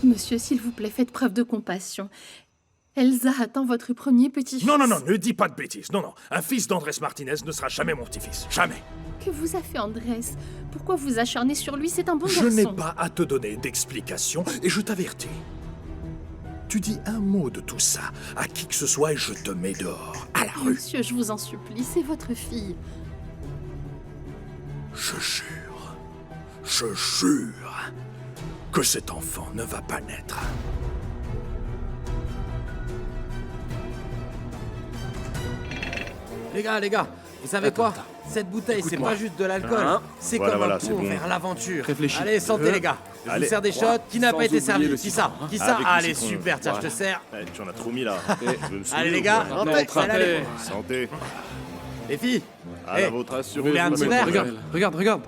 Monsieur, s'il vous plaît, faites preuve de compassion. Elsa attend votre premier petit-fils. Non, ne dis pas de bêtises. Non, un fils d'Andrés Martinez ne sera jamais mon petit-fils. Jamais. Que vous a fait Andrés? Pourquoi vous acharnez sur lui? C'est un bon Je garçon. n'ai pas à te donner d'explication et je t'avertis. Tu dis un mot de tout ça à qui que ce soit et je te mets dehors, à la rue. Monsieur, je vous en supplie, c'est votre fille. Je jure que cet enfant ne va pas naître. Les gars, vous savez quoi? Cette bouteille, c'est pas juste de l'alcool. C'est comme un pont vers l'aventure. Allez, santé les gars. Je vous sers des shots. Qui n'a pas été servi? Qui ça? Allez, super, tiens, je te sers. Tu en as trop mis là. Allez les gars, Santé. Les filles, À la vôtre. vous voulez un petit verre? Regarde.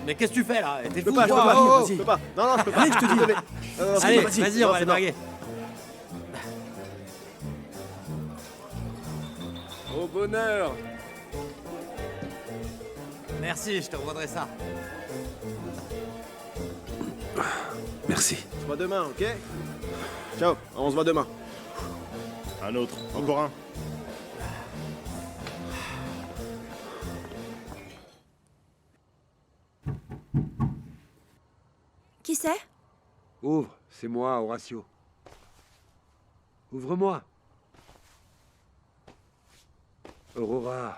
Mais qu'est-ce que tu fais là? T'es Je peux fou pas, quoi? je peux pas. Non, je peux pas. Allez, je te dis. Allez, vas-y, on va les draguer. Au bonheur. Merci, je te revaudrai ça. Merci. On se voit demain, ok? Ciao, on se voit demain. Un autre. Encore un. Qui c'est? Ouvre, c'est moi, Horatio. Ouvre-moi. Aurora.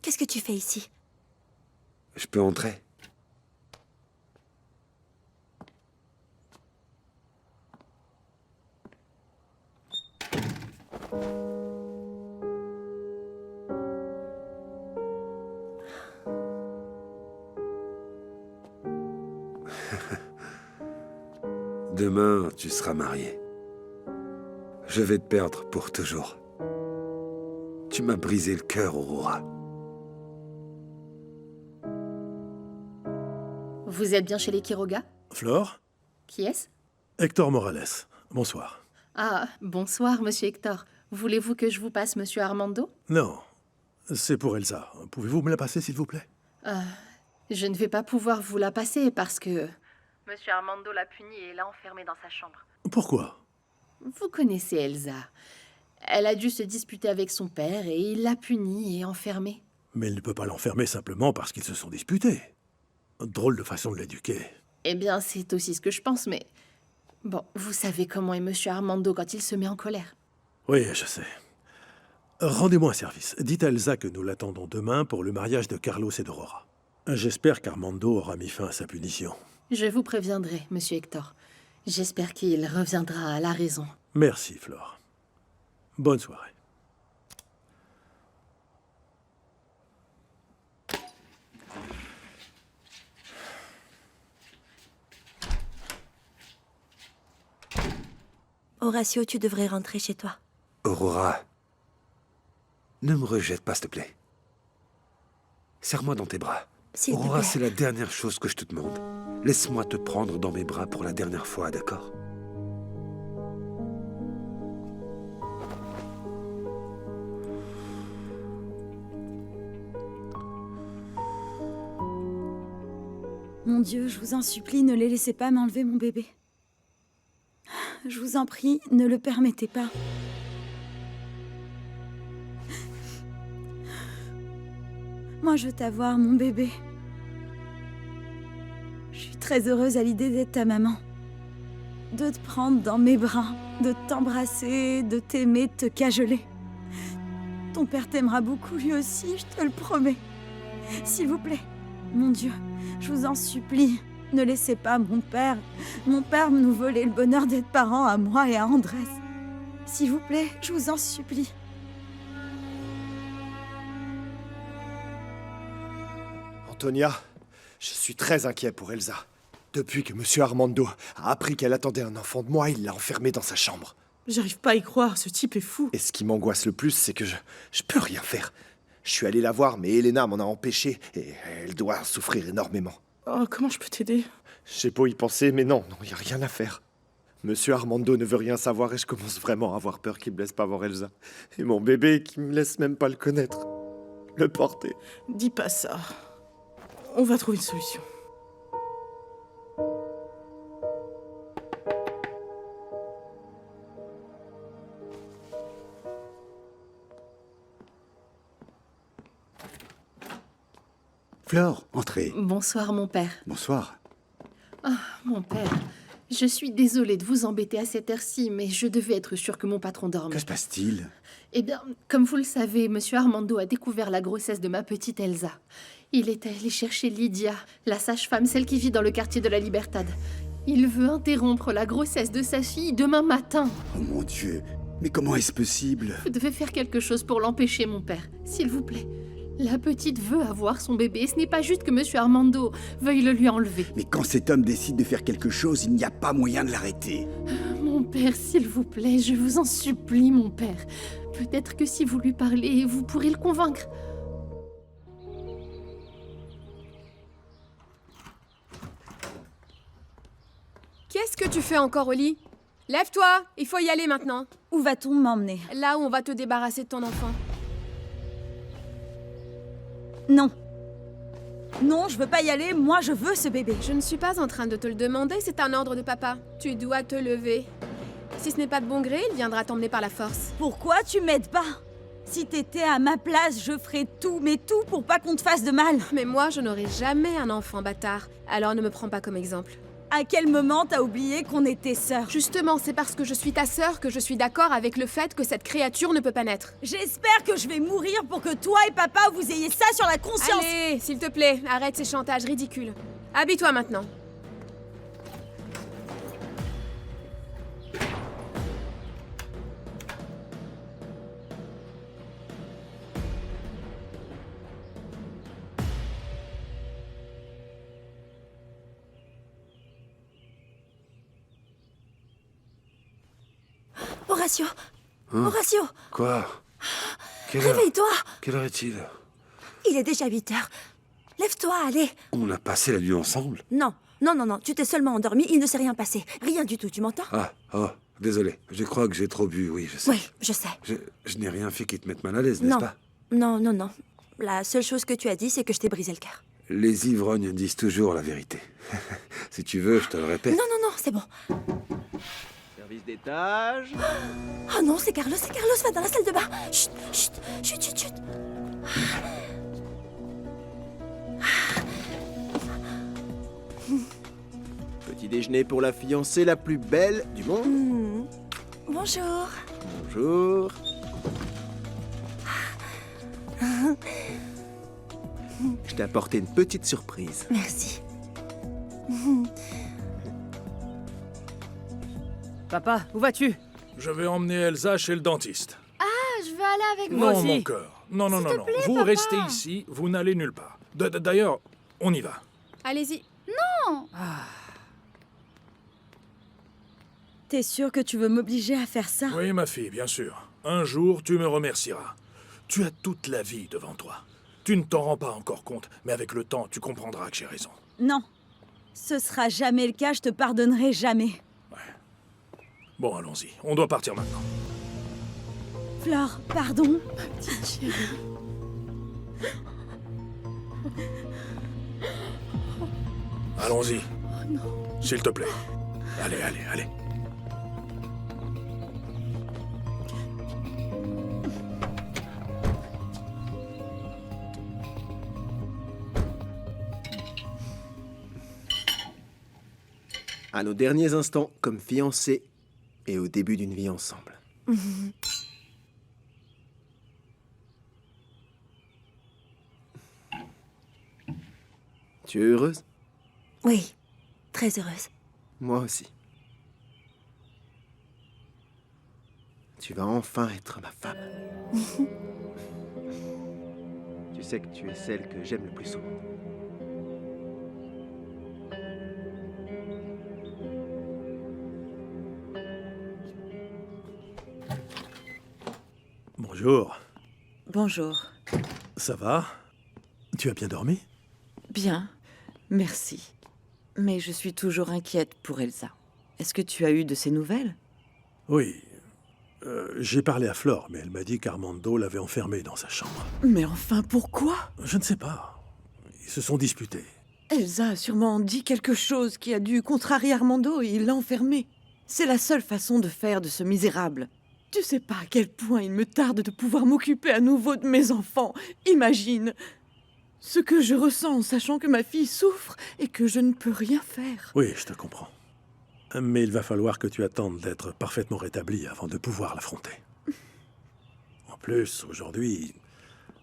Qu'est-ce que tu fais ici? Je peux entrer? Demain, tu seras marié. Je vais te perdre pour toujours. Tu m'as brisé le cœur, Aurora. Vous êtes bien chez les Quiroga? Flore, Qui est-ce? Hector Morales. Bonsoir. Ah, bonsoir, monsieur Hector. Voulez-vous que je vous passe monsieur Armando? Non, c'est pour Elsa. Pouvez-vous me la passer, s'il vous plaît? Je ne vais pas pouvoir vous la passer parce que... Monsieur Armando l'a punie et l'a enfermée dans sa chambre. Pourquoi? Vous connaissez Elsa. Elle a dû se disputer avec son père et il l'a punie et enfermée. Mais il ne peut pas l'enfermer simplement parce qu'ils se sont disputés. Drôle de façon de l'éduquer. Eh bien, c'est aussi ce que je pense, mais... Bon, vous savez comment est monsieur Armando quand il se met en colère. Oui, je sais. Rendez-moi un service. Dites à Elsa que nous l'attendons demain pour le mariage de Carlos et d'Aurora. J'espère qu'Armando aura mis fin à sa punition. Je vous préviendrai, monsieur Hector. J'espère qu'il reviendra à la raison. Merci, Flore. Bonne soirée. Horatio, tu devrais rentrer chez toi. Aurora, ne me rejette pas, s'il te plaît. Serre-moi dans tes bras. S'il te Aurora, plaît. c'est la dernière chose que je te demande. Laisse-moi te prendre dans mes bras pour la dernière fois, d'accord? Mon Dieu, je vous en supplie, ne les laissez pas m'enlever mon bébé. Je vous en prie, ne le permettez pas. Moi, je veux t'avoir, mon bébé. Je suis très heureuse à l'idée d'être ta maman. De te prendre dans mes bras, de t'embrasser, de t'aimer, de te cajoler. Ton père t'aimera beaucoup, lui aussi, je te le promets. S'il vous plaît, mon Dieu, je vous en supplie, ne laissez pas mon père nous voler le bonheur d'être parents à moi et à Andrés. S'il vous plaît, je vous en supplie. Antonia, je suis très inquiet pour Elsa. Depuis que Monsieur Armando a appris qu'elle attendait un enfant de moi, il l'a enfermée dans sa chambre. J'arrive pas à y croire, ce type est fou. Et ce qui m'angoisse le plus, c'est que je peux rien faire. Je suis allé la voir, mais Elena m'en a empêché, et elle doit souffrir énormément. Oh, comment je peux t'aider? J'ai beau y penser, mais non, y a rien à faire. Monsieur Armando ne veut rien savoir et je commence vraiment à avoir peur qu'il me laisse pas voir Elsa. Et mon bébé qui me laisse même pas le connaître. le porter. Dis pas ça. On va trouver une solution. Flore, entrez. Bonsoir, mon père. Bonsoir. Mon père, je suis désolée de vous embêter à cette heure-ci, mais je devais être sûre que mon patron dormait. Que se passe-t-il? Eh bien, comme vous le savez, Monsieur Armando a découvert la grossesse de ma petite Elsa. Il est allé chercher Lydia, la sage-femme, celle qui vit dans le quartier de la Libertad. Il veut interrompre la grossesse de sa fille demain matin. Oh mon Dieu, mais comment est-ce possible? Vous devez faire quelque chose pour l'empêcher, mon père, s'il vous plaît. La petite veut avoir son bébé, ce n'est pas juste que Monsieur Armando veuille le lui enlever. Mais quand cet homme décide de faire quelque chose, il n'y a pas moyen de l'arrêter. Mon père, s'il vous plaît, je vous en supplie, mon père. Peut-être que si vous lui parlez, vous pourrez le convaincre. Qu'est-ce que tu fais encore au lit? Lève-toi, il faut y aller maintenant. Où va-t-on m'emmener? Là où on va te débarrasser de ton enfant. Non. Non, je veux pas y aller, moi je veux ce bébé. Je ne suis pas en train de te le demander, c'est un ordre de papa. Tu dois te lever. Si ce n'est pas de bon gré, il viendra t'emmener par la force. Pourquoi tu m'aides pas? Si t'étais à ma place, je ferais tout, mais tout pour pas qu'on te fasse de mal. Mais moi, je n'aurai jamais un enfant bâtard, alors ne me prends pas comme exemple. À quel moment t'as oublié qu'on était sœurs? Justement, c'est parce que je suis ta sœur que je suis d'accord avec le fait que cette créature ne peut pas naître. J'espère que je vais mourir pour que toi et papa vous ayez ça sur la conscience. Allez, s'il te plaît, arrête ces chantages ridicules. Habille-toi maintenant. Horatio! Horatio! Quoi? Quelle heure? Réveille-toi! Quelle heure est-il? Il est déjà 8 heures. Lève-toi, allez! On a passé la nuit ensemble? Non, non, non, non, tu t'es seulement endormi, il ne s'est rien passé. Rien du tout, tu m'entends? Ah, oh, désolé. Je crois que j'ai trop bu, oui, je sais. Oui, je sais. Je n'ai rien fait qui te mette mal à l'aise, n'est-ce pas? Non, non, non. La seule chose que tu as dit, c'est que je t'ai brisé le cœur. Les ivrognes disent toujours la vérité. Si tu veux, je te le répète. Non, non, non, c'est bon. Service d'étage. Oh non, c'est Carlos, va dans la salle de bain. Chut, chut, chut, chut, chut. Petit déjeuner pour la fiancée la plus belle du monde. Bonjour. Bonjour. Je t'ai apporté une petite surprise. Merci. Papa, où vas-tu? Je vais emmener Elsa chez le dentiste. Ah, je veux aller avec vous. Moi Non, aussi. mon cœur. Non, non, non, non. Vous papa. restez ici, vous n'allez nulle part. D'ailleurs, on y va. Allez-y. T'es sûr que tu veux m'obliger à faire ça? Oui, ma fille, bien sûr. Un jour, tu me remercieras. Tu as toute la vie devant toi. Tu ne t'en rends pas encore compte, mais avec le temps, tu comprendras que j'ai raison. Non. Ce sera jamais le cas, je te pardonnerai jamais. Bon, allons-y. On doit partir maintenant. Flore, pardon. Petite chérie. Allons-y. S'il te plaît. Allez, allez, allez. À nos derniers instants comme fiancés et au début d'une vie ensemble. Tu es heureuse? Oui, très heureuse. Moi aussi. Tu vas enfin être ma femme. Tu sais que tu es celle que j'aime le plus au monde. Bonjour. Bonjour. Ça va? Tu as bien dormi? Bien, merci. Mais je suis toujours inquiète pour Elsa. Est-ce que tu as eu de ses nouvelles? Oui. J'ai parlé à Flore, mais elle m'a dit qu'Armando l'avait enfermé dans sa chambre. Mais enfin, pourquoi? Je ne sais pas. Ils se sont disputés. Elsa a sûrement dit quelque chose qui a dû contrarier Armando et il l'a enfermé. C'est la seule façon de faire de ce misérable. Tu sais pas à quel point il me tarde de pouvoir m'occuper à nouveau de mes enfants. Imagine ce que je ressens en sachant que ma fille souffre et que je ne peux rien faire. Oui, je te comprends. Mais il va falloir que tu attendes d'être parfaitement rétabli avant de pouvoir l'affronter. En plus, aujourd'hui,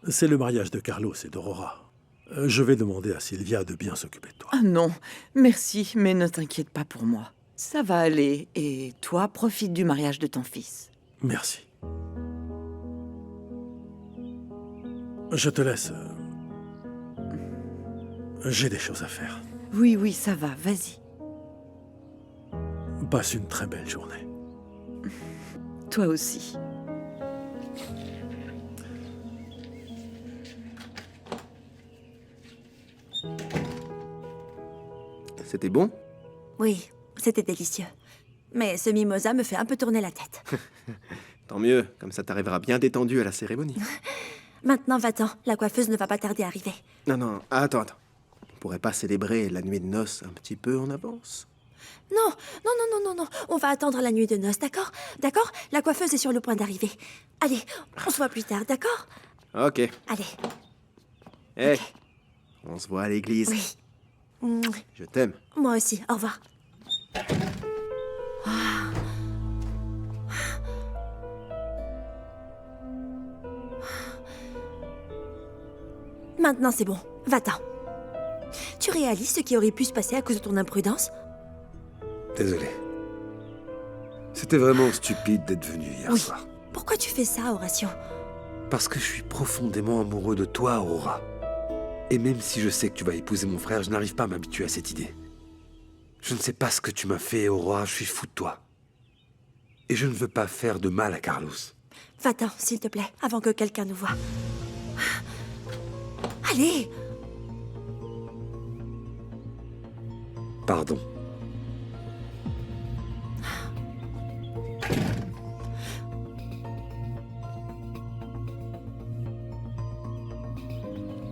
c'est le mariage de Carlos et d'Aurora. Je vais demander à Sylvia de bien s'occuper de toi. Ah non, merci, mais ne t'inquiète pas pour moi. Ça va aller, et toi, profite du mariage de ton fils. Merci. Je te laisse. J'ai des choses à faire. Oui, ça va, vas-y. Passe une très belle journée. Toi aussi. C'était bon? Oui, c'était délicieux. Mais ce mimosa me fait un peu tourner la tête. Tant mieux, comme ça t'arriveras bien détendu à la cérémonie. Maintenant, va-t'en. La coiffeuse ne va pas tarder à arriver. Non, attends. On pourrait pas célébrer la nuit de noces un petit peu en avance? Non. On va attendre la nuit de noces, d'accord? D'accord? La coiffeuse est sur le point d'arriver. Allez, on se voit plus tard, d'accord? Ok. Allez. Hey, on se voit à l'église. Oui. Je t'aime. Moi aussi, au revoir. Maintenant, c'est bon. Va-t'en. Tu réalises ce qui aurait pu se passer à cause de ton imprudence? Désolé. C'était vraiment stupide d'être venu hier soir. Pourquoi tu fais ça, Horatio? Parce que je suis profondément amoureux de toi, Aurora. Et même si je sais que tu vas épouser mon frère, je n'arrive pas à m'habituer à cette idée. Je ne sais pas ce que tu m'as fait, Aurora, je suis fou de toi. Et je ne veux pas faire de mal à Carlos. Va-t'en, s'il te plaît, avant que quelqu'un nous voie. Allez! Pardon.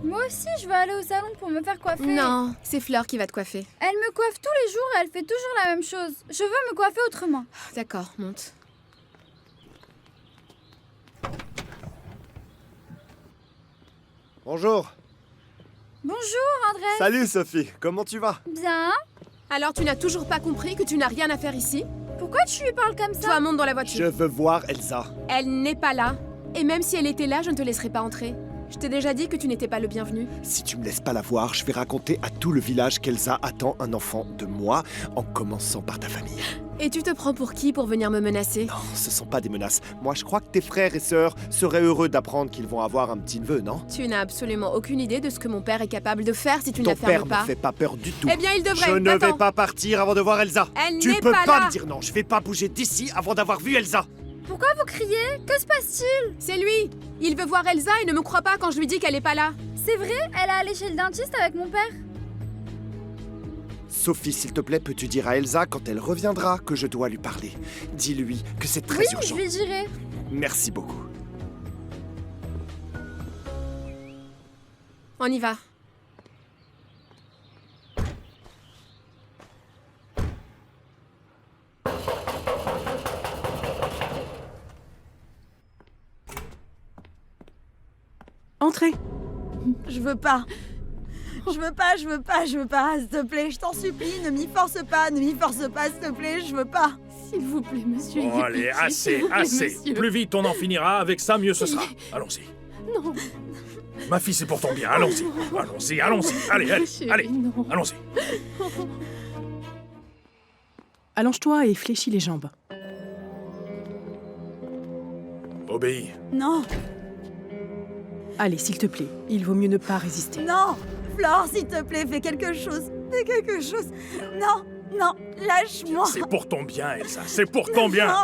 Moi aussi, je veux aller au salon pour me faire coiffer. Non, c'est Flore qui va te coiffer. Elle me coiffe tous les jours et elle fait toujours la même chose. Je veux me coiffer autrement. D'accord, monte. Bonjour. Bonjour, André. Salut, Sophie. Comment tu vas? Bien. Alors tu n'as toujours pas compris que tu n'as rien à faire ici? Pourquoi tu lui parles comme ça? Toi, monte dans la voiture. Je veux voir Elsa. Elle n'est pas là. Et même si elle était là, je ne te laisserai pas entrer. Je t'ai déjà dit que tu n'étais pas le bienvenu. Si tu me laisses pas la voir, je vais raconter à tout le village qu'Elsa attend un enfant de moi, en commençant par ta famille. Et tu te prends pour qui pour venir me menacer? Non, ce sont pas des menaces. Moi, je crois que tes frères et sœurs seraient heureux d'apprendre qu'ils vont avoir un petit neveu, non? Tu n'as absolument aucune idée de ce que mon père est capable de faire si tu ne Ton la fermes père pas. me fait pas peur du tout. Eh bien, il devrait. Je ne vais Va-t'en. pas partir avant de voir Elsa. Elle Tu n'est peux pas pas là. me dire non. Je vais pas bouger d'ici avant d'avoir vu Elsa. Pourquoi vous criez? Que se passe-t-il? C'est lui. Il veut voir Elsa et ne me croit pas quand je lui dis qu'elle est pas là. C'est vrai? Elle est allée chez le dentiste avec mon père. Sophie, s'il te plaît, peux-tu dire à Elsa quand elle reviendra que je dois lui parler? Dis-lui que c'est très Oui, urgent. je lui dirai. Merci beaucoup. On y va. Entrez. Je veux pas. Je veux pas, s'il te plaît, je t'en supplie, ne m'y force pas, s'il te plaît, je veux pas. S'il vous plaît, monsieur. Bon, allez, assez. Plus vite on en finira avec ça, mieux ce sera. Allons-y. Non. Ma fille, c'est pour ton bien, allons-y. Allez, non. allons-y. Allonge-toi et fléchis les jambes. Obéis. Non, Allez, s'il te plaît, il vaut mieux ne pas résister. non, Flore, s'il te plaît, fais quelque chose. Non, lâche-moi. C'est pour ton bien, Elsa, c'est pour ton bien.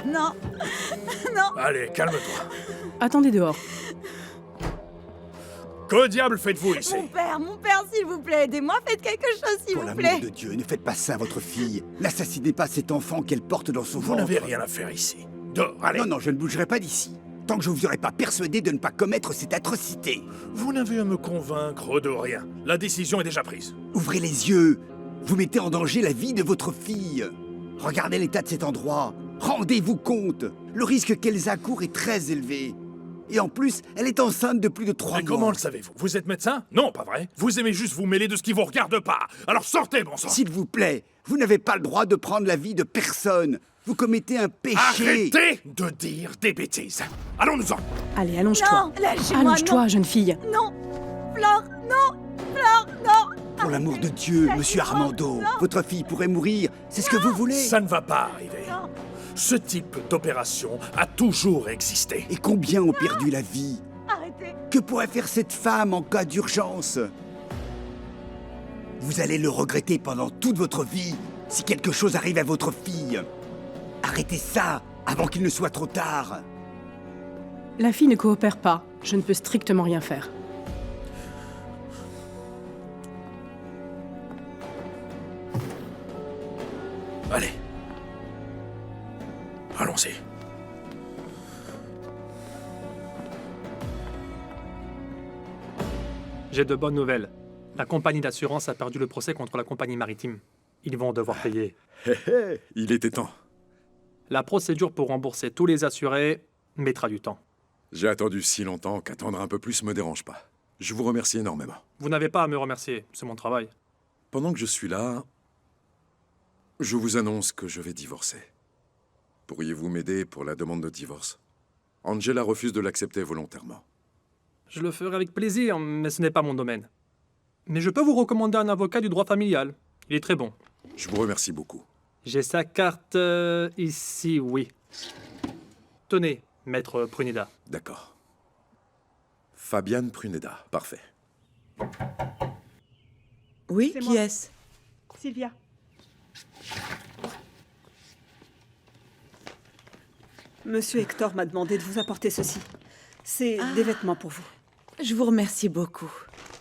Non. Allez, calme-toi. Attendez dehors. Que diable faites-vous ici? Mon père, s'il vous plaît, aidez-moi, faites quelque chose, s'il Pour vous l'amour plaît. de Dieu, ne faites pas ça à votre fille. N'assassinez pas cet enfant qu'elle porte dans son Vous ventre. n'avez rien à faire ici. Dehors, allez. Non, je ne bougerai pas d'ici. Tant que je vous aurai pas persuadé de ne pas commettre cette atrocité. Vous n'avez à me convaincre de rien. La décision est déjà prise. Ouvrez les yeux. Vous mettez en danger la vie de votre fille. Regardez l'état de cet endroit. Rendez-vous compte. Le risque qu'Elsa court est très élevé. Et en plus, elle est enceinte de plus de 3 mois. Mais comment le savez-vous? Vous êtes médecin? Non, pas vrai. Vous aimez juste vous mêler de ce qui vous regarde pas. Alors sortez, bon sang. S'il vous plaît, vous n'avez pas le droit de prendre la vie de personne. Vous commettez un péché. Arrêtez de dire des bêtises. Allons-nous-en. Allez, allonge-toi. Non, lâchez-moi, Allonge-toi, non. jeune fille. Non, Flore, non, Flore, non. Pour l'amour de Dieu, monsieur Armando, votre fille pourrait mourir. C'est ce que vous voulez. Ça ne va pas arriver. Ce type d'opération a toujours existé. Et combien ont perdu la vie? Arrêtez. Que pourrait faire cette femme en cas d'urgence? Vous allez le regretter pendant toute votre vie si quelque chose arrive à votre fille. Arrêtez ça avant qu'il ne soit trop tard. La fille ne coopère pas. Je ne peux strictement rien faire. Allez. Allons-y. J'ai de bonnes nouvelles. La compagnie d'assurance a perdu le procès contre la compagnie maritime. Ils vont devoir payer. Il était temps. La procédure pour rembourser tous les assurés mettra du temps. J'ai attendu si longtemps qu'attendre un peu plus me dérange pas. Je vous remercie énormément. Vous n'avez pas à me remercier, c'est mon travail. Pendant que je suis là, je vous annonce que je vais divorcer. Pourriez-vous m'aider pour la demande de divorce? Angela refuse de l'accepter volontairement. Je le ferai avec plaisir, mais ce n'est pas mon domaine. Mais je peux vous recommander un avocat du droit familial. Il est très bon. Je vous remercie beaucoup. J'ai sa carte ici, oui. Tenez, maître Pruneda. D'accord. Fabiane Pruneda, parfait. Oui, qui est-ce? Sylvia. Monsieur Hector m'a demandé de vous apporter ceci. C'est des vêtements pour vous. Je vous remercie beaucoup.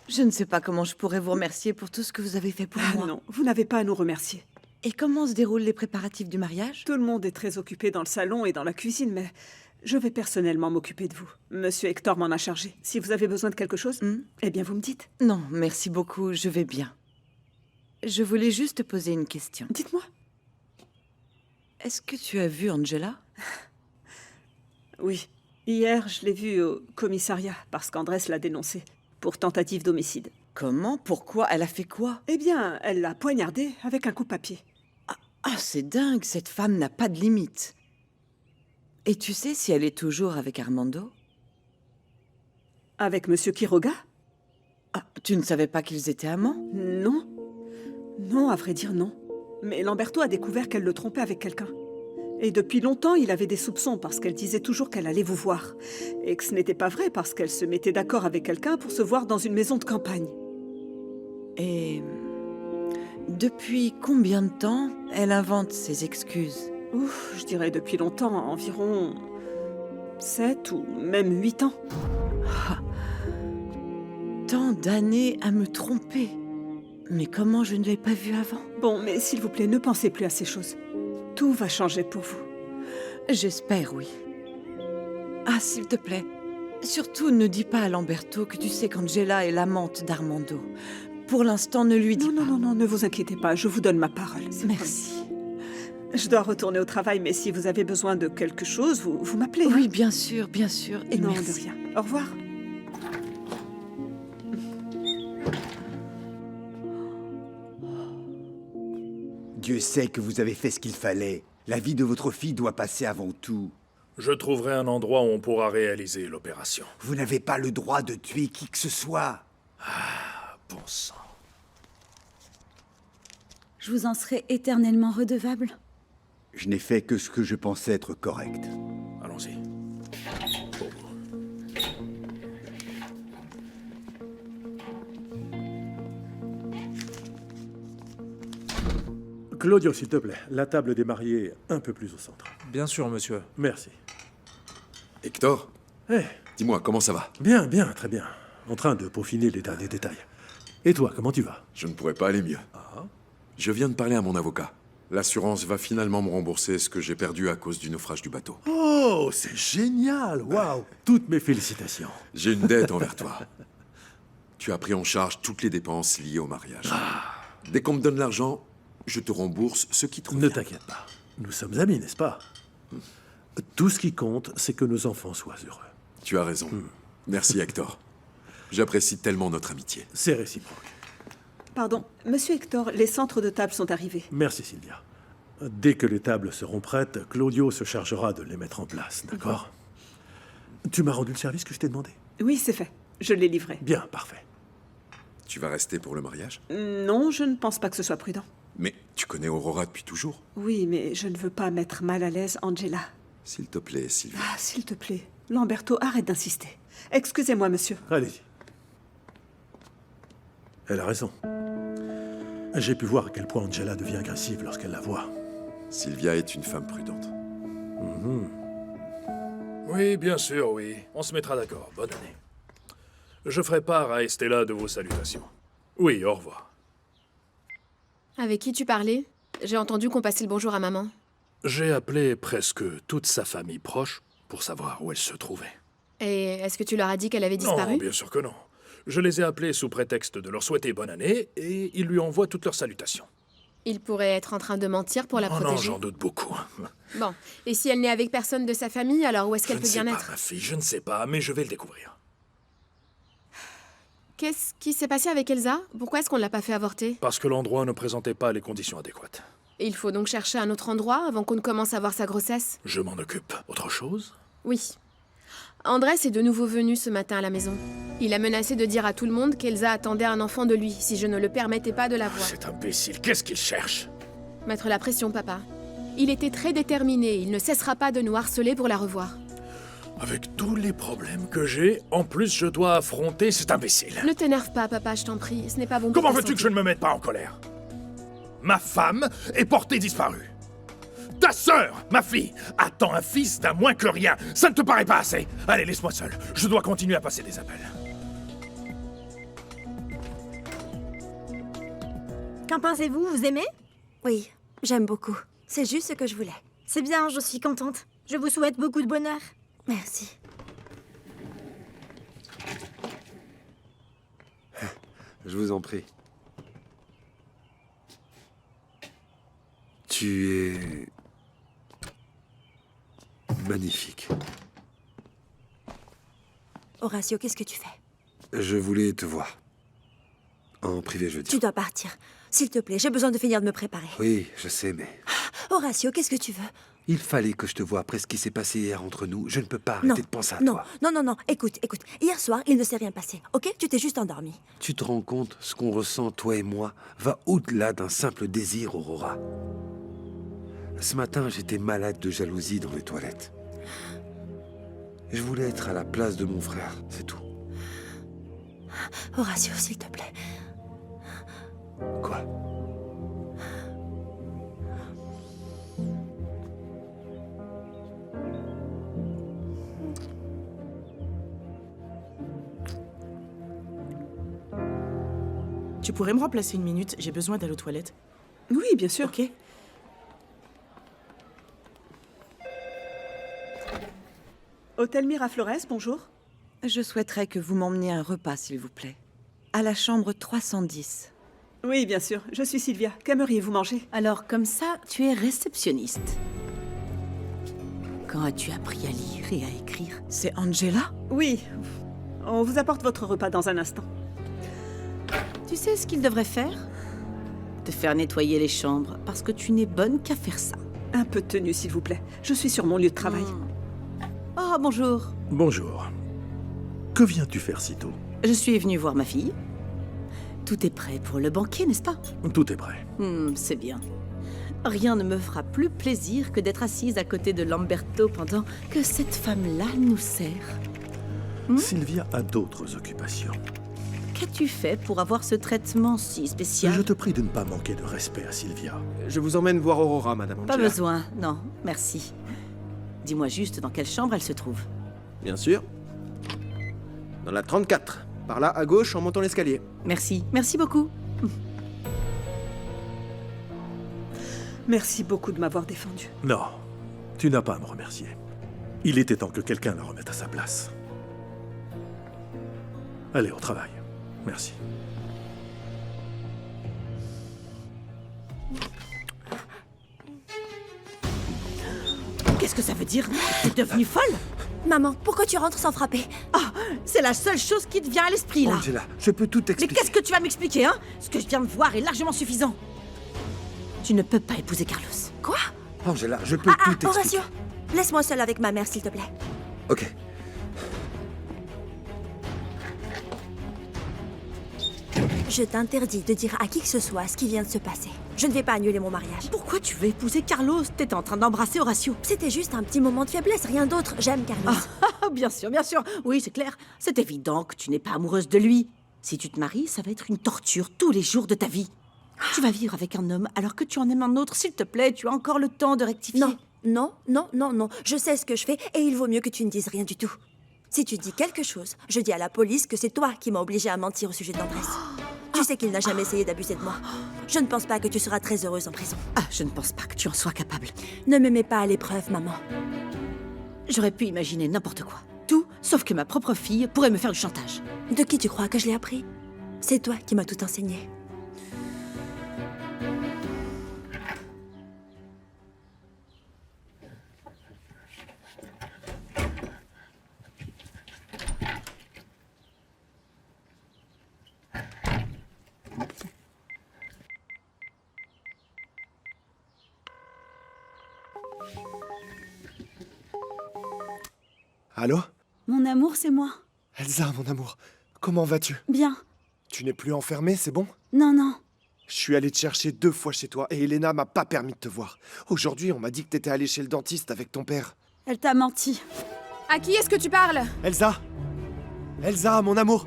Je ne sais pas comment je pourrais vous remercier pour tout ce que vous avez fait pour moi. Non, vous n'avez pas à nous remercier. Et comment se déroulent les préparatifs du mariage? Tout le monde est très occupé dans le salon et dans la cuisine, mais je vais personnellement m'occuper de vous. Monsieur Hector m'en a chargé. Si vous avez besoin de quelque chose, eh bien vous me dites. Non, merci beaucoup, je vais bien. Je voulais juste te poser une question. Dites-moi. Est-ce que tu as vu Angela? Oui. Hier, je l'ai vue au commissariat parce qu'Andrés l'a dénoncée pour tentative d'homicide. Comment? Pourquoi? Elle a fait quoi? Eh bien, elle l'a poignardée avec un coupe-papier. Ah, c'est dingue, cette femme n'a pas de limite. Et tu sais si elle est toujours avec Armando? Avec Monsieur Quiroga? Ah, tu ne savais pas qu'ils étaient amants? Non. Non, à vrai dire, non. Mais Lamberto a découvert qu'elle le trompait avec quelqu'un. Et depuis longtemps, il avait des soupçons parce qu'elle disait toujours qu'elle allait vous voir. Et que ce n'était pas vrai parce qu'elle se mettait d'accord avec quelqu'un pour se voir dans une maison de campagne. Et depuis combien de temps elle invente ses excuses? Ouf, je dirais depuis longtemps, environ 7 ou même 8 ans. Ah, tant d'années à me tromper. Mais comment je ne l'ai pas vue avant? Bon, mais s'il vous plaît, ne pensez plus à ces choses. Tout va changer pour vous. J'espère, oui. Ah, s'il te plaît, surtout ne dis pas à Lamberto que tu sais qu'Angela est l'amante d'Armando. Pour l'instant, ne lui dis pas. Non, ne vous inquiétez pas, je vous donne ma parole. Merci. Je dois retourner au travail, mais si vous avez besoin de quelque chose, vous m'appelez. Oui, bien sûr, et non, merci. de rien. Au revoir. Dieu sait que vous avez fait ce qu'il fallait. La vie de votre fille doit passer avant tout. Je trouverai un endroit où on pourra réaliser l'opération. Vous n'avez pas le droit de tuer qui que ce soit. Ah, bon sang. Je vous en serai éternellement redevable. Je n'ai fait que ce que je pensais être correct. Allons-y. Pour vous. Claudio, s'il te plaît, la table des mariés un peu plus au centre. Bien sûr, monsieur. Merci. Hector, Eh, dis-moi, comment ça va? bien, très bien. en train de peaufiner les derniers détails. Et toi, comment tu vas? Je ne pourrais pas aller mieux. Je viens de parler à mon avocat. L'assurance va finalement me rembourser ce que j'ai perdu à cause du naufrage du bateau. Oh, c'est génial! Waouh! Toutes mes félicitations. J'ai une dette envers toi. Tu as pris en charge toutes les dépenses liées au mariage. Dès qu'on me donne l'argent, je te rembourse ce qui te revient. Ne t'inquiète pas. Nous sommes amis, n'est-ce pas? Tout ce qui compte, c'est que nos enfants soient heureux. Tu as raison. Merci, Hector. J'apprécie tellement notre amitié. C'est réciproque. Pardon, Monsieur Hector, les centres de table sont arrivés. Merci, Sylvia. Dès que les tables seront prêtes, Claudio se chargera de les mettre en place, d'accord? Tu m'as rendu le service que je t'ai demandé? Oui, c'est fait. Je l'ai livré. Bien, parfait. Tu vas rester pour le mariage? Non, je ne pense pas que ce soit prudent. Mais tu connais Aurora depuis toujours? Oui, mais je ne veux pas mettre mal à l'aise Angela. S'il te plaît, Sylvia. Ah, s'il te plaît. Lamberto, arrête d'insister. Excusez-moi, monsieur. Allez-y. Elle a raison. J'ai pu voir à quel point Angela devient agressive lorsqu'elle la voit. Sylvia est une femme prudente. Oui, bien sûr, oui. On se mettra d'accord. Bonne année. Je ferai part à Estella de vos salutations. Oui, au revoir. Avec qui tu parlais? J'ai entendu qu'on passait le bonjour à maman. J'ai appelé presque toute sa famille proche pour savoir où elle se trouvait. Et est-ce que tu leur as dit qu'elle avait disparu? Non, bien sûr que non. Je les ai appelés sous prétexte de leur souhaiter bonne année et ils lui envoient toutes leurs salutations. Il pourrait être en train de mentir pour la protéger. Non, j'en doute beaucoup. Bon, et si elle n'est avec personne de sa famille, alors où est-ce qu'elle peut bien être? Je ne sais pas, ma fille, je ne sais pas, mais je vais le découvrir. Qu'est-ce qui s'est passé avec Elsa? Pourquoi est-ce qu'on ne l'a pas fait avorter? Parce que l'endroit ne présentait pas les conditions adéquates. Il faut donc chercher un autre endroit avant qu'on ne commence à voir sa grossesse? Je m'en occupe. Autre chose? Oui. Andrés est de nouveau venu ce matin à la maison. Il a menacé de dire à tout le monde qu'Elsa attendait un enfant de lui si je ne le permettais pas de la voir. Cet imbécile, qu'est-ce qu'il cherche? Mettre la pression, papa. Il était très déterminé, il ne cessera pas de nous harceler pour la revoir. Avec tous les problèmes que j'ai, en plus je dois affronter cet imbécile. Ne t'énerve pas, papa, je t'en prie, ce n'est pas bon pour Comment ta veux-tu santé. que je ne me mette pas en colère? Ma femme est portée disparue. Ta sœur, ma fille, attend un fils d'un moins que rien. Ça ne te paraît pas assez? Allez, laisse-moi seul. Je dois continuer à passer des appels. Qu'en pensez-vous? Vous aimez? Oui, j'aime beaucoup. C'est juste ce que je voulais. C'est bien, je suis contente. Je vous souhaite beaucoup de bonheur. Merci. Je vous en prie. Tu es... magnifique. Horacio, qu'est-ce que tu fais? Je voulais te voir. En privé, je veux dire. Tu dois partir. S'il te plaît, j'ai besoin de finir de me préparer. Oui, je sais, mais... Horacio, qu'est-ce que tu veux? Il fallait que je te voie après ce qui s'est passé hier entre nous. Je ne peux pas arrêter de penser à toi. Non. Écoute. Hier soir, il ne s'est rien passé, ok? Tu t'es juste endormi. Tu te rends compte, ce qu'on ressent, toi et moi, va au-delà d'un simple désir, Aurora. Ce matin, j'étais malade de jalousie dans les toilettes. Je voulais être à la place de mon frère, c'est tout. Horacio, s'il te plaît. Quoi? Tu pourrais me remplacer une minute? J'ai besoin d'aller aux toilettes. Oui, bien sûr. Ok. Hôtel Miraflores, bonjour. Je souhaiterais que vous m'emmeniez un repas, s'il vous plaît. À la chambre 310. Oui, bien sûr. Je suis Sylvia. Qu'aimeriez-vous manger? Alors, comme ça, tu es réceptionniste. Quand as-tu appris à lire et à écrire? C'est Angela? Oui. On vous apporte votre repas dans un instant. Tu sais ce qu'il devrait faire? Te faire nettoyer les chambres, parce que tu n'es bonne qu'à faire ça. Un peu de tenue, s'il vous plaît. Je suis sur mon lieu de travail. Oh, bonjour. Bonjour. Que viens-tu faire si tôt? Je suis venue voir ma fille. Tout est prêt pour le banquet, n'est-ce pas? Tout est prêt. C'est bien. Rien ne me fera plus plaisir que d'être assise à côté de Lamberto pendant que cette femme-là nous sert. Sylvia a d'autres occupations. Qu'as-tu fait pour avoir ce traitement si spécial? Je te prie de ne pas manquer de respect à Sylvia. Je vous emmène voir Aurora, madame Angela. Pas besoin, non, merci. Dis-moi juste dans quelle chambre elle se trouve. Bien sûr. Dans la 34. Par là, à gauche, en montant l'escalier. Merci, merci beaucoup. Merci beaucoup de m'avoir défendu. Non, tu n'as pas à me remercier. Il était temps que quelqu'un la remette à sa place. Allez, au travail. Merci. Qu'est-ce que ça veut dire? T'es devenue folle? Maman, pourquoi tu rentres sans frapper? Ah, c'est la seule chose qui te vient à l'esprit, là. Angela, je peux tout Mais t'expliquer. qu'est-ce que tu vas m'expliquer, hein? Ce que je viens de voir est largement suffisant. Tu ne peux pas épouser Carlos. Quoi? Angela, je peux tout t'expliquer. Horacio, laisse-moi seule avec ma mère, s'il te plaît. Ok. Je t'interdis de dire à qui que ce soit ce qui vient de se passer. Je ne vais pas annuler mon mariage. Pourquoi tu veux épouser Carlos? T'étais en train d'embrasser Horacio. C'était juste un petit moment de faiblesse, rien d'autre. J'aime Carlos. Bien sûr, bien sûr. Oui, c'est clair. C'est évident que tu n'es pas amoureuse de lui. Si tu te maries, ça va être une torture tous les jours de ta vie. Tu vas vivre avec un homme alors que tu en aimes un autre. S'il te plaît, tu as encore le temps de rectifier. Non. Je sais ce que je fais et il vaut mieux que tu ne dises rien du tout. Si tu dis quelque chose, je dis à la police que c'est toi qui m'as obligée à mentir au sujet d'Andrés. Tu sais qu'il n'a jamais essayé d'abuser de moi. Je ne pense pas que tu seras très heureuse en prison. Ah, je ne pense pas que tu en sois capable. Ne me mets pas à l'épreuve, maman. J'aurais pu imaginer n'importe quoi. Tout, sauf que ma propre fille pourrait me faire du chantage. De qui tu crois que je l'ai appris? C'est toi qui m'as tout enseigné. Allô? Mon amour, c'est moi. Elsa, mon amour, comment vas-tu? Bien. Tu n'es plus enfermée, c'est bon? Non, non. Je suis allé te chercher 2 fois chez toi et Elena m'a pas permis de te voir. Aujourd'hui, on m'a dit que t'étais allé chez le dentiste avec ton père. Elle t'a menti. À qui est-ce que tu parles? Elsa? Elsa, mon amour!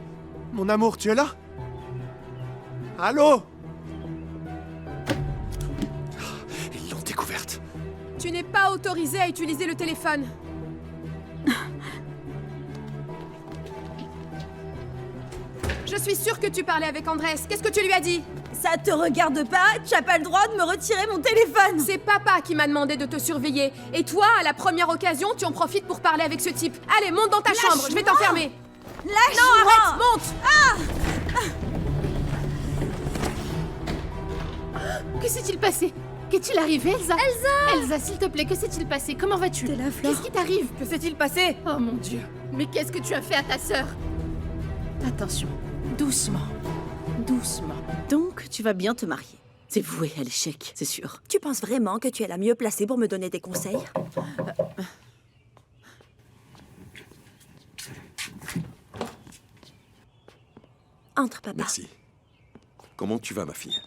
Mon amour, tu es là? Allô? Ils l'ont découverte. Tu n'es pas autorisé à utiliser le téléphone. Je suis sûre que tu parlais avec Andrés. Qu'est-ce que tu lui as dit? Ça te regarde pas? Tu as pas le droit de me retirer mon téléphone. C'est papa qui m'a demandé de te surveiller. Et toi, à la première occasion, tu en profites pour parler avec ce type. Allez, monte dans ta chambre, je vais t'enfermer. Lâche-moi! Non, arrête, monte! Que s'est-il passé? Qu'est-il arrivé, Elsa? Elsa, s'il te plaît, que s'est-il passé? Comment vas-tu? T'es là, Flore. Qu'est-ce qui t'arrive? Que s'est-il passé? Oh mon Dieu! Mais qu'est-ce que tu as fait à ta sœur? Attention, doucement. Doucement. Donc, tu vas bien te marier. C'est voué à l'échec, c'est sûr. Tu penses vraiment que tu es la mieux placée pour me donner des conseils? Entre, papa. Merci. Comment tu vas, ma fille?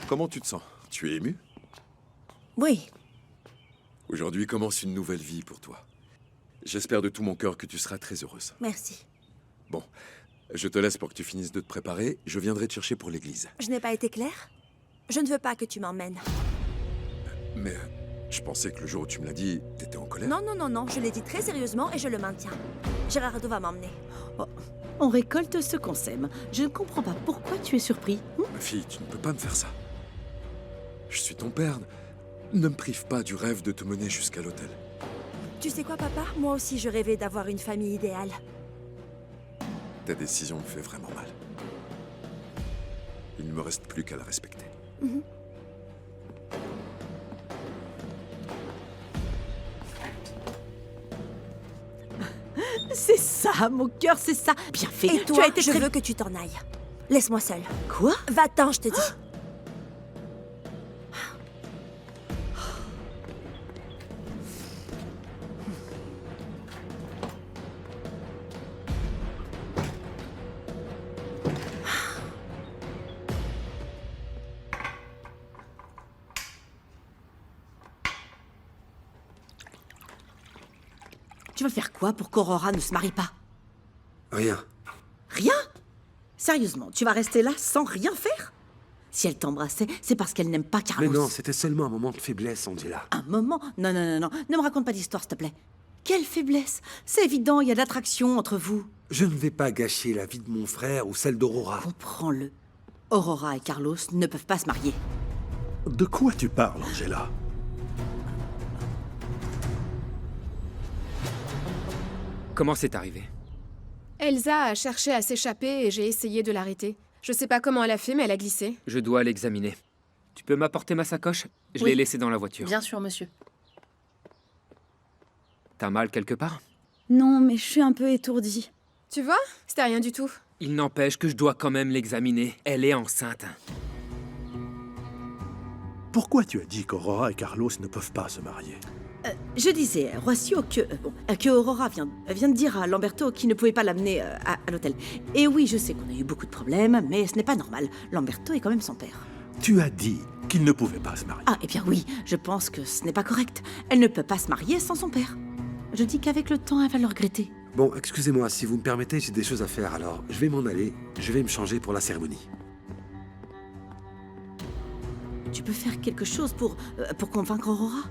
Comment tu te sens? Tu es émue? Oui. Aujourd'hui commence une nouvelle vie pour toi. J'espère de tout mon cœur que tu seras très heureuse. Merci. Bon, je te laisse pour que tu finisses de te préparer. Je viendrai te chercher pour l'église. Je n'ai pas été claire? Je ne veux pas que tu m'emmènes. Mais je pensais que le jour où tu me l'as dit, t'étais en colère. Non, je l'ai dit très sérieusement et je le maintiens. Gérardo va m'emmener. Oh, on récolte ce qu'on sème. Je ne comprends pas pourquoi tu es surpris. Ma fille, tu ne peux pas me faire ça. Je suis ton père. Ne me prive pas du rêve de te mener jusqu'à l'hôtel. Tu sais quoi, papa? Moi aussi, je rêvais d'avoir une famille idéale. Ta décision me fait vraiment mal. Il ne me reste plus qu'à la respecter. C'est ça, mon cœur, c'est ça. Bien fait. Et toi, tu as été je veux que tu t'en ailles. Laisse-moi seule. Quoi? Va-t'en, je te dis. Tu vas faire quoi pour qu'Aurora ne se marie pas? Rien. Rien? Sérieusement, tu vas rester là sans rien faire? Si elle t'embrassait, c'est parce qu'elle n'aime pas Carlos. Mais non, c'était seulement un moment de faiblesse, Angela. Un moment? Non. Ne me raconte pas d'histoire, s'il te plaît. Quelle faiblesse! C'est évident, il y a de l'attraction entre vous. Je ne vais pas gâcher la vie de mon frère ou celle d'Aurora. Comprends-le. Aurora et Carlos ne peuvent pas se marier. De quoi tu parles, Angela? Comment c'est arrivé? Elsa a cherché à s'échapper et j'ai essayé de l'arrêter. Je sais pas comment elle a fait, mais elle a glissé. Je dois l'examiner. Tu peux m'apporter ma sacoche? Je l'ai laissée dans la voiture. Bien sûr, monsieur. T'as mal quelque part? Non, mais je suis un peu étourdie. Tu vois? C'était rien du tout. Il n'empêche que je dois quand même l'examiner. Elle est enceinte. Pourquoi tu as dit qu'Aurora et Carlos ne peuvent pas se marier? Je disais, Roissio, que Aurora vient de dire à Lamberto qu'il ne pouvait pas l'amener à l'hôtel. Et oui, je sais qu'on a eu beaucoup de problèmes, mais ce n'est pas normal. Lamberto est quand même son père. Tu as dit qu'ils ne pouvaient pas se marier. Ah, eh bien oui, je pense que ce n'est pas correct. Elle ne peut pas se marier sans son père. Je dis qu'avec le temps, elle va le regretter. Bon, excusez-moi, si vous me permettez, j'ai des choses à faire, alors je vais m'en aller. Je vais me changer pour la cérémonie. Tu peux faire quelque chose pour convaincre Aurora?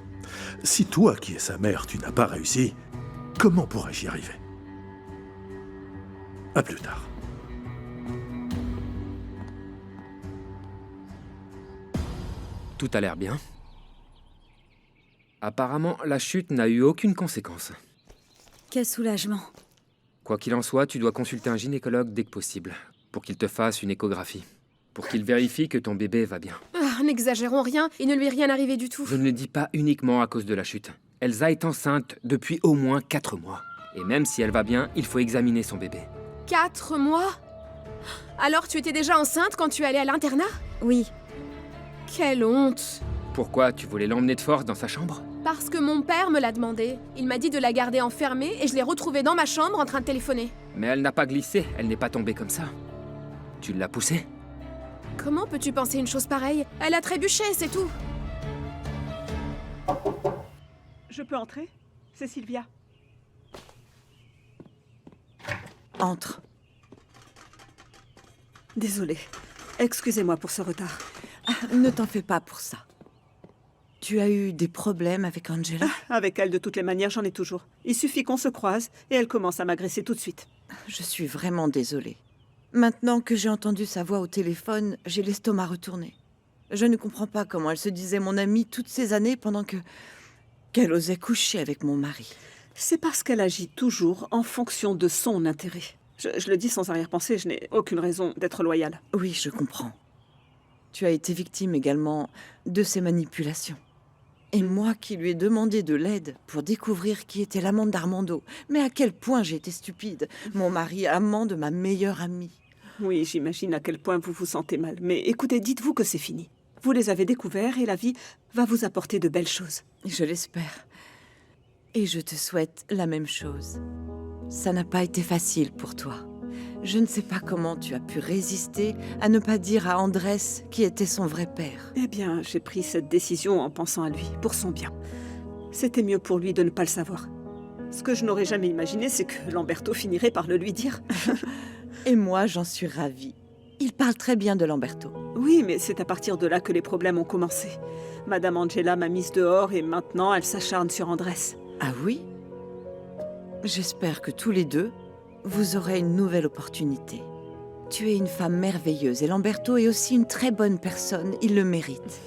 Si toi, qui es sa mère, tu n'as pas réussi, comment pourrais-je y arriver? À plus tard. Tout a l'air bien. Apparemment, la chute n'a eu aucune conséquence. Quel soulagement. Quoi qu'il en soit, tu dois consulter un gynécologue dès que possible, pour qu'il te fasse une échographie, pour qu'il vérifie que ton bébé va bien. Ah, n'exagérons rien, il ne lui est rien arrivé du tout. Je ne le dis pas uniquement à cause de la chute. Elsa est enceinte depuis au moins 4 mois. Et même si elle va bien, il faut examiner son bébé. 4 mois? Alors tu étais déjà enceinte quand tu allais à l'internat? Oui. Quelle honte! Pourquoi tu voulais l'emmener de force dans sa chambre? Parce que mon père me l'a demandé. Il m'a dit de la garder enfermée et je l'ai retrouvée dans ma chambre en train de téléphoner. Mais elle n'a pas glissé, elle n'est pas tombée comme ça. Tu l'as poussée? Comment peux-tu penser une chose pareille? Elle a trébuché, c'est tout. Je peux entrer? C'est Sylvia. Entre. Désolée. Excusez-moi pour ce retard. Ne t'en fais pas pour ça. Tu as eu des problèmes avec Angela? Avec elle, de toutes les manières, j'en ai toujours. Il suffit qu'on se croise et elle commence à m'agresser tout de suite. Je suis vraiment désolée. Maintenant que j'ai entendu sa voix au téléphone, j'ai l'estomac retourné. Je ne comprends pas comment elle se disait mon amie toutes ces années pendant qu'elle osait coucher avec mon mari. C'est parce qu'elle agit toujours en fonction de son intérêt. Je le dis sans arrière-pensée, je n'ai aucune raison d'être loyale. Oui, je comprends. Tu as été victime également de ces manipulations. Et moi qui lui ai demandé de l'aide pour découvrir qui était l'amante d'Armando. Mais à quel point j'ai été stupide. Mon mari, amant de ma meilleure amie. Oui, j'imagine à quel point vous vous sentez mal. Mais écoutez, dites-vous que c'est fini. Vous les avez découverts et la vie va vous apporter de belles choses. Je l'espère. Et je te souhaite la même chose. Ça n'a pas été facile pour toi. Je ne sais pas comment tu as pu résister à ne pas dire à Andrés qui était son vrai père. Eh bien, j'ai pris cette décision en pensant à lui, pour son bien. C'était mieux pour lui de ne pas le savoir. Ce que je n'aurais jamais imaginé, c'est que Lamberto finirait par le lui dire. Et moi, j'en suis ravie. Il parle très bien de Lamberto. Oui, mais c'est à partir de là que les problèmes ont commencé. Madame Angela m'a mise dehors et maintenant elle s'acharne sur Andrés. Ah oui? J'espère que tous les deux, vous aurez une nouvelle opportunité. Tu es une femme merveilleuse et Lamberto est aussi une très bonne personne. Il le mérite.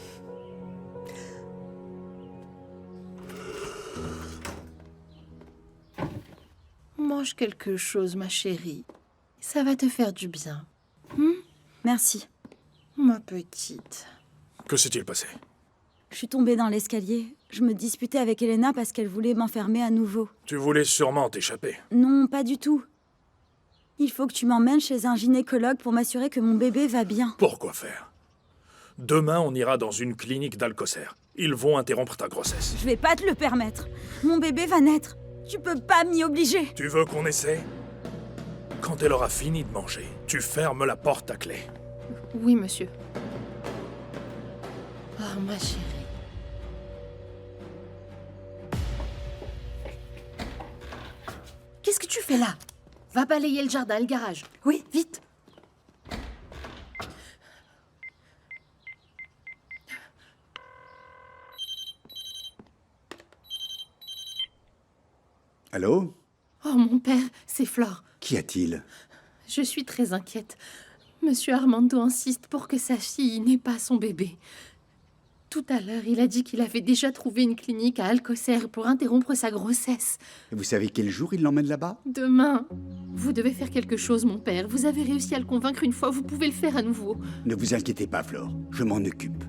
Mange quelque chose, ma chérie. Ça va te faire du bien. Merci. Ma petite. Que s'est-il passé? Je suis tombée dans l'escalier. Je me disputais avec Elena parce qu'elle voulait m'enfermer à nouveau. Tu voulais sûrement t'échapper. Non, pas du tout. Il faut que tu m'emmènes chez un gynécologue pour m'assurer que mon bébé va bien. Pourquoi faire? Demain, on ira dans une clinique d'Alcocer. Ils vont interrompre ta grossesse. Je vais pas te le permettre. Mon bébé va naître. Tu peux pas m'y obliger. Tu veux qu'on essaie? Quand elle aura fini de manger, tu fermes la porte à clé. Oui, monsieur. Oh, ma chérie. Qu'est-ce que tu fais là? Va balayer le jardin et le garage. Oui, vite. Allô? Oh, mon père, c'est Flore. Qu'y a-t-il? Je suis très inquiète. Monsieur Armando insiste pour que sa fille n'ait pas son bébé. Tout à l'heure, il a dit qu'il avait déjà trouvé une clinique à Alcocer pour interrompre sa grossesse. Et vous savez quel jour il l'emmène là-bas? Demain. Vous devez faire quelque chose, mon père. Vous avez réussi à le convaincre une fois, vous pouvez le faire à nouveau. Ne vous inquiétez pas, Flore. Je m'en occupe.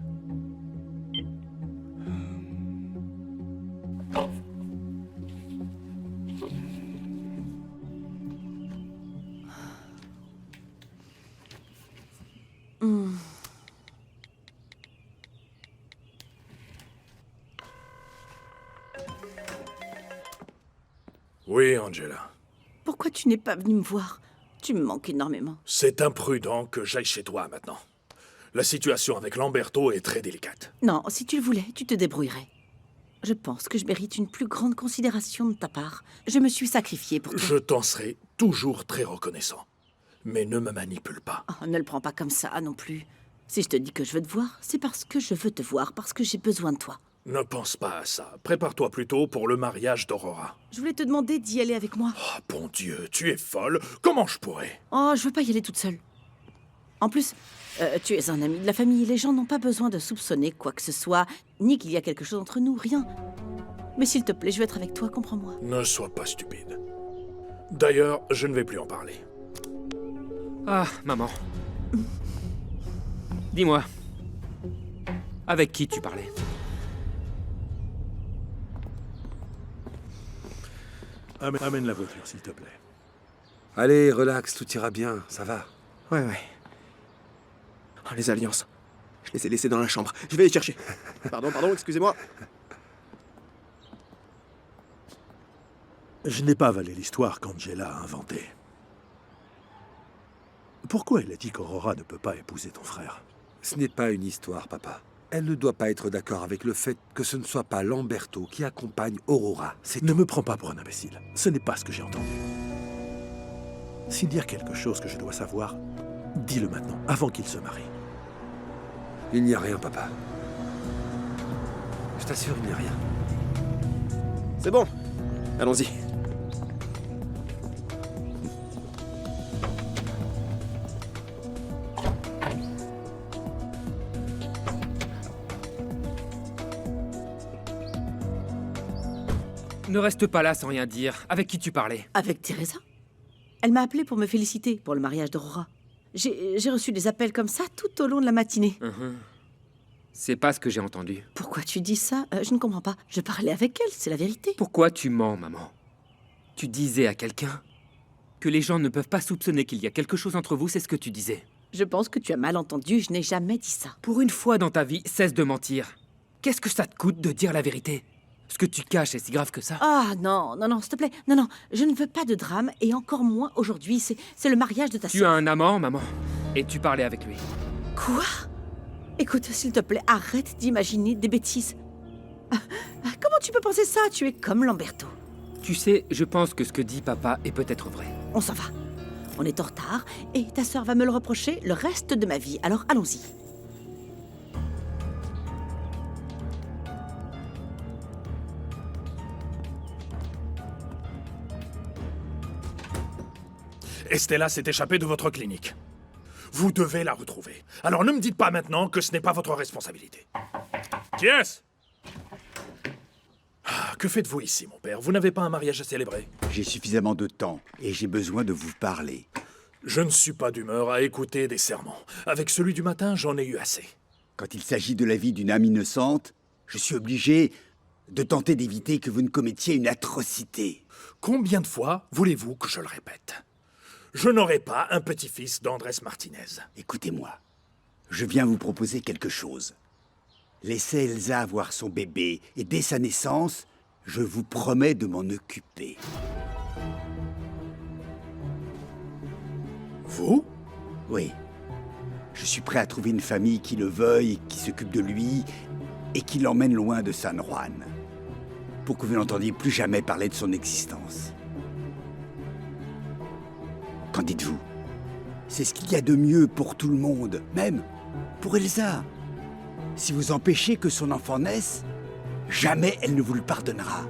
Oui, Angela. Pourquoi tu n'es pas venu me voir? Tu me manques énormément. C'est imprudent que j'aille chez toi maintenant. La situation avec Lamberto est très délicate. Non, si tu le voulais, tu te débrouillerais. Je pense que je mérite une plus grande considération de ta part. Je me suis sacrifiée pour toi. Je t'en serai toujours très reconnaissant. Mais ne me manipule pas. Oh, ne le prends pas comme ça non plus. Si je te dis que je veux te voir, c'est parce que je veux te voir, parce que j'ai besoin de toi. Ne pense pas à ça. Prépare-toi plutôt pour le mariage d'Aurora. Je voulais te demander d'y aller avec moi. Oh, bon Dieu, tu es folle. Comment je pourrais? Oh, je veux pas y aller toute seule. En plus, tu es un ami de la famille. Les gens n'ont pas besoin de soupçonner quoi que ce soit, ni qu'il y a quelque chose entre nous, rien. Mais s'il te plaît, je vais être avec toi, comprends-moi. Ne sois pas stupide. D'ailleurs, je ne vais plus en parler. Ah, maman. Dis-moi, avec qui tu parlais? Amène la voiture, s'il te plaît. Allez, relax, tout ira bien, ça va. Ouais. Oh, les alliances. Je les ai laissées dans la chambre. Je vais les chercher. Pardon, excusez-moi. Je n'ai pas avalé l'histoire qu'Angela a inventée. Pourquoi elle a dit qu'Aurora ne peut pas épouser ton frère? Ce n'est pas une histoire, papa. Elle ne doit pas être d'accord avec le fait que ce ne soit pas Lamberto qui accompagne Aurora. Ne me prends pas pour un imbécile. Ce n'est pas ce que j'ai entendu. S'il y a quelque chose que je dois savoir, dis-le maintenant, avant qu'il se marie. Il n'y a rien, papa. Je t'assure, il n'y a rien. C'est bon. Allons-y. Ne reste pas là sans rien dire. Avec qui tu parlais? Avec Teresa. Elle m'a appelé pour me féliciter pour le mariage d'Aurora. J'ai reçu des appels comme ça tout au long de la matinée. C'est pas ce que j'ai entendu. Pourquoi tu dis ça? Je ne comprends pas. Je parlais avec elle, c'est la vérité. Pourquoi tu mens, maman? Tu disais à quelqu'un que les gens ne peuvent pas soupçonner qu'il y a quelque chose entre vous, c'est ce que tu disais. Je pense que tu as mal entendu, je n'ai jamais dit ça. Pour une fois dans ta vie, cesse de mentir. Qu'est-ce que ça te coûte de dire la vérité? Ce que tu caches est si grave que ça. Ah non, s'il te plaît. Non, je ne veux pas de drame, et encore moins aujourd'hui. C'est le mariage de ta sœur. Tu as un amant, maman, et tu parlais avec lui. Quoi? Écoute, s'il te plaît, arrête d'imaginer des bêtises. Comment tu peux penser ça? Tu es comme Lamberto. Tu sais, je pense que ce que dit papa est peut-être vrai. On s'en va. On est en retard, et ta sœur va me le reprocher le reste de ma vie. Alors allons-y. Estella s'est échappée de votre clinique. Vous devez la retrouver. Alors ne me dites pas maintenant que ce n'est pas votre responsabilité. Qui est-ce? Que faites-vous ici, mon père? Vous n'avez pas un mariage à célébrer? J'ai suffisamment de temps et j'ai besoin de vous parler. Je ne suis pas d'humeur à écouter des sermons. Avec celui du matin, j'en ai eu assez. Quand il s'agit de la vie d'une âme innocente, je suis obligé de tenter d'éviter que vous ne commettiez une atrocité. Combien de fois voulez-vous que je le répète? Je n'aurai pas un petit-fils d'Andrés Martinez. Écoutez-moi, je viens vous proposer quelque chose. Laissez Elsa avoir son bébé, et dès sa naissance, je vous promets de m'en occuper. Vous? Oui. Je suis prêt à trouver une famille qui le veuille, qui s'occupe de lui, et qui l'emmène loin de San Juan, pour que vous n'entendiez plus jamais parler de son existence. Qu'en dites-vous? C'est ce qu'il y a de mieux pour tout le monde, même pour Elsa. Si vous empêchez que son enfant naisse, jamais elle ne vous le pardonnera.